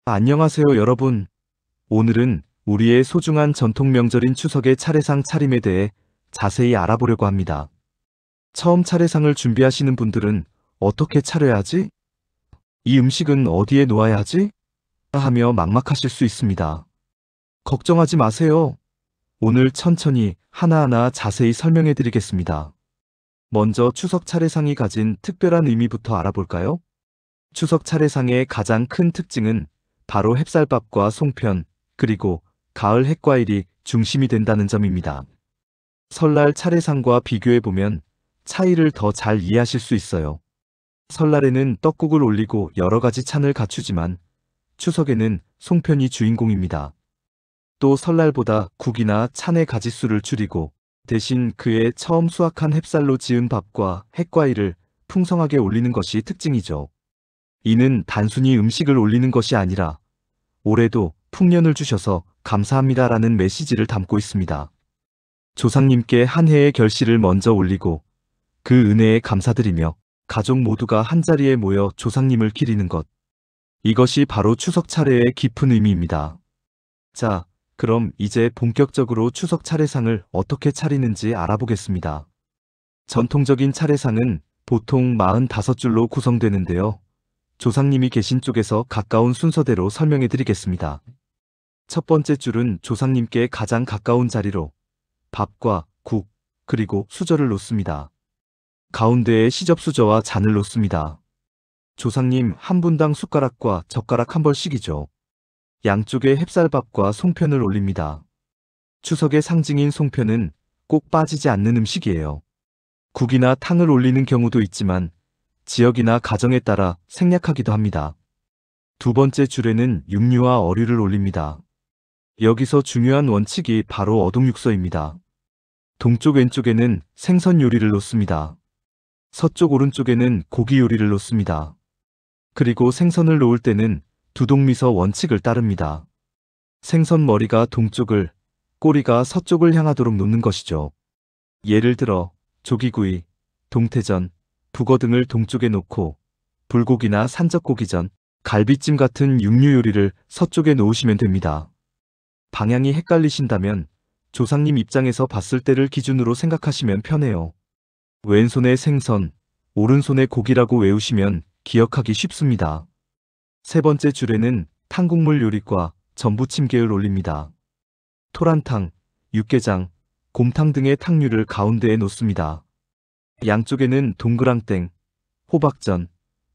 안녕하세요, 여러분. 오늘은 우리의 소중한 전통 명절인 추석의 차례상 차림에 대해 자세히 알아보려고 합니다. 처음 차례상을 준비하시는 분들은 어떻게 차려야 하지? 이 음식은 어디에 놓아야 하지? 하며 막막하실 수 있습니다. 걱정하지 마세요. 오늘 천천히 하나하나 자세히 설명해 드리겠습니다. 먼저 추석 차례상이 가진 특별한 의미부터 알아볼까요? 추석 차례상의 가장 큰 특징은 바로 햅쌀밥과 송편, 그리고 가을 핵과일이 중심이 된다는 점입니다. 설날 차례상과 비교해보면 차이를 더 잘 이해하실 수 있어요. 설날에는 떡국을 올리고 여러 가지 찬을 갖추지만 추석에는 송편이 주인공입니다. 또 설날보다 국이나 찬의 가짓수를 줄이고 대신 그의 처음 수확한 햅쌀로 지은 밥과 핵과일을 풍성하게 올리는 것이 특징이죠. 이는 단순히 음식을 올리는 것이 아니라 올해도 풍년을 주셔서 감사합니다라는 메시지를 담고 있습니다. 조상님께 한 해의 결실을 먼저 올리고 그 은혜에 감사드리며 가족 모두가 한자리에 모여 조상님을 기리는 것. 이것이 바로 추석 차례의 깊은 의미입니다. 자, 그럼 이제 본격적으로 추석 차례상을 어떻게 차리는지 알아보겠습니다. 전통적인 차례상은 보통 45줄로 구성되는데요. 조상님이 계신 쪽에서 가까운 순서대로 설명해 드리겠습니다. 첫 번째 줄은 조상님께 가장 가까운 자리로 밥과 국, 그리고 수저를 놓습니다. 가운데에 시접수저와 잔을 놓습니다. 조상님 한 분당 숟가락과 젓가락 한 벌씩이죠. 양쪽에 햅쌀밥과 송편을 올립니다. 추석의 상징인 송편은 꼭 빠지지 않는 음식이에요. 국이나 탕을 올리는 경우도 있지만 지역이나 가정에 따라 생략하기도 합니다. 두 번째 줄에는 육류와 어류를 올립니다. 여기서 중요한 원칙이 바로 어동육서입니다. 동쪽 왼쪽에는 생선 요리를 놓습니다. 서쪽 오른쪽에는 고기 요리를 놓습니다. 그리고 생선을 놓을 때는 두동미서 원칙을 따릅니다. 생선 머리가 동쪽을, 꼬리가 서쪽을 향하도록 놓는 것이죠. 예를 들어 조기구이, 동태전, 북어 등을 동쪽에 놓고 불고기나 산적고기전, 갈비찜 같은 육류 요리를 서쪽에 놓으시면 됩니다. 방향이 헷갈리신다면 조상님 입장에서 봤을 때를 기준으로 생각하시면 편해요. 왼손에 생선, 오른손에 고기라고 외우시면 기억하기 쉽습니다. 세 번째 줄에는 탕국물 요리과 전부침개를 올립니다. 토란탕, 육개장, 곰탕 등의 탕류를 가운데에 놓습니다. 양쪽에는 동그랑땡, 호박전,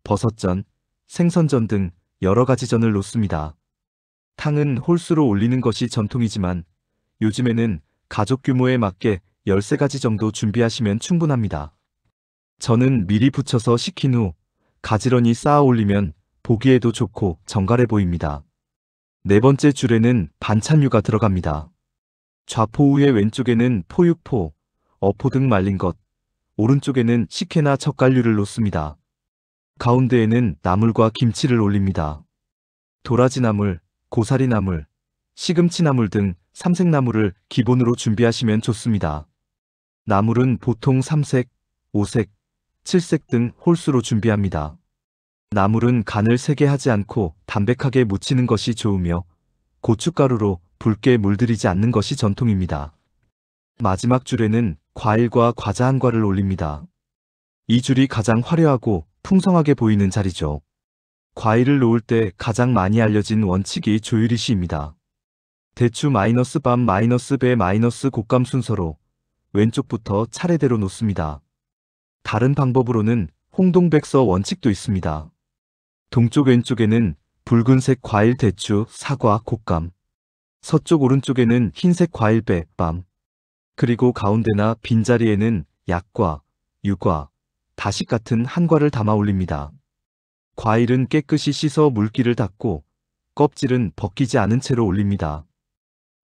버섯전, 생선전 등 여러 가지 전을 놓습니다. 탕은 홀수로 올리는 것이 전통이지만 요즘에는 가족 규모에 맞게 13가지 정도 준비하시면 충분합니다. 전은 미리 부쳐서 식힌 후 가지런히 쌓아 올리면 보기에도 좋고 정갈해 보입니다. 네 번째 줄에는 반찬류가 들어갑니다. 좌포우의 왼쪽에는 포육포, 어포 등 말린 것, 오른쪽에는 식혜나 젓갈류를 놓습니다. 가운데에는 나물과 김치를 올립니다. 도라지나물, 고사리나물, 시금치나물 등 삼색나물을 기본으로 준비하시면 좋습니다. 나물은 보통 3색, 5색, 7색 등 홀수로 준비합니다. 나물은 간을 세게 하지 않고 담백하게 무치는 것이 좋으며 고춧가루로 붉게 물들이지 않는 것이 전통입니다. 마지막 줄에는 과일과 과자 한 과를 올립니다. 이 줄이 가장 화려하고 풍성하게 보이는 자리죠. 과일을 놓을 때 가장 많이 알려진 원칙이 조유리시입니다. 대추 -밤 -배 -곶감 순서로 왼쪽부터 차례대로 놓습니다. 다른 방법으로는 홍동백서 원칙도 있습니다. 동쪽 왼쪽에는 붉은색 과일 대추, 사과, 곶감, 서쪽 오른쪽에는 흰색 과일 배, 밤, 그리고 가운데나 빈자리에는 약과, 유과, 다식 같은 한과를 담아 올립니다. 과일은 깨끗이 씻어 물기를 닦고 껍질은 벗기지 않은 채로 올립니다.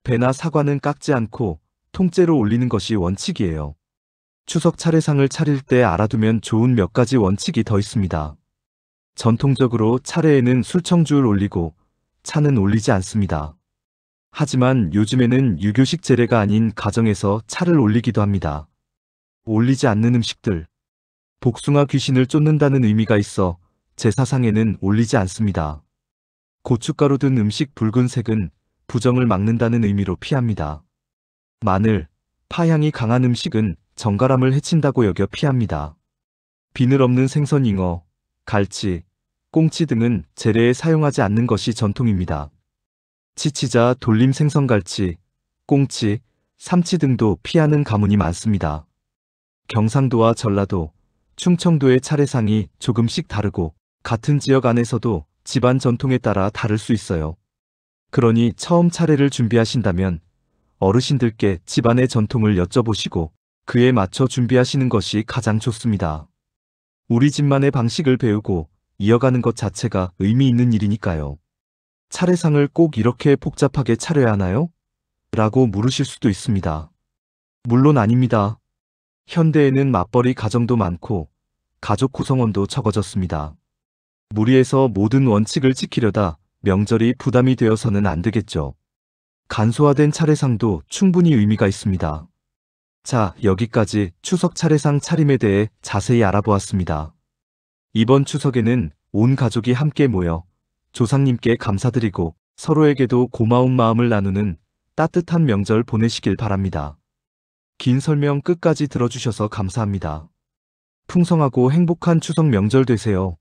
배나 사과는 깎지 않고 통째로 올리는 것이 원칙이에요. 추석 차례상을 차릴 때 알아두면 좋은 몇 가지 원칙이 더 있습니다. 전통적으로 차례에는 술청주를 올리고 차는 올리지 않습니다. 하지만 요즘에는 유교식 제례가 아닌 가정에서 차를 올리기도 합니다. 올리지 않는 음식들. 복숭아 귀신을 쫓는다는 의미가 있어 제사상에는 올리지 않습니다. 고춧가루 든 음식 붉은색은 부정을 막는다는 의미로 피합니다. 마늘, 파향이 강한 음식은 정갈함을 해친다고 여겨 피합니다. 비늘 없는 생선 잉어, 갈치, 꽁치 등은 재래에 사용하지 않는 것이 전통입니다. 치치자, 돌림 생선갈치, 꽁치, 삼치 등도 피하는 가문이 많습니다. 경상도와 전라도, 충청도의 차례상이 조금씩 다르고 같은 지역 안에서도 집안 전통에 따라 다를 수 있어요. 그러니 처음 차례를 준비하신다면 어르신들께 집안의 전통을 여쭤보시고 그에 맞춰 준비하시는 것이 가장 좋습니다. 우리 집만의 방식을 배우고 이어가는 것 자체가 의미 있는 일이니까요. 차례상을 꼭 이렇게 복잡하게 차려야 하나요? 라고 물으실 수도 있습니다. 물론 아닙니다. 현대에는 맞벌이 가정도 많고 가족 구성원도 적어졌습니다. 무리해서 모든 원칙을 지키려다 명절이 부담이 되어서는 안 되겠죠. 간소화된 차례상도 충분히 의미가 있습니다. 자, 여기까지 추석 차례상 차림에 대해 자세히 알아보았습니다. 이번 추석에는 온 가족이 함께 모여 조상님께 감사드리고 서로에게도 고마운 마음을 나누는 따뜻한 명절 보내시길 바랍니다. 긴 설명 끝까지 들어주셔서 감사합니다. 풍성하고 행복한 추석 명절 되세요.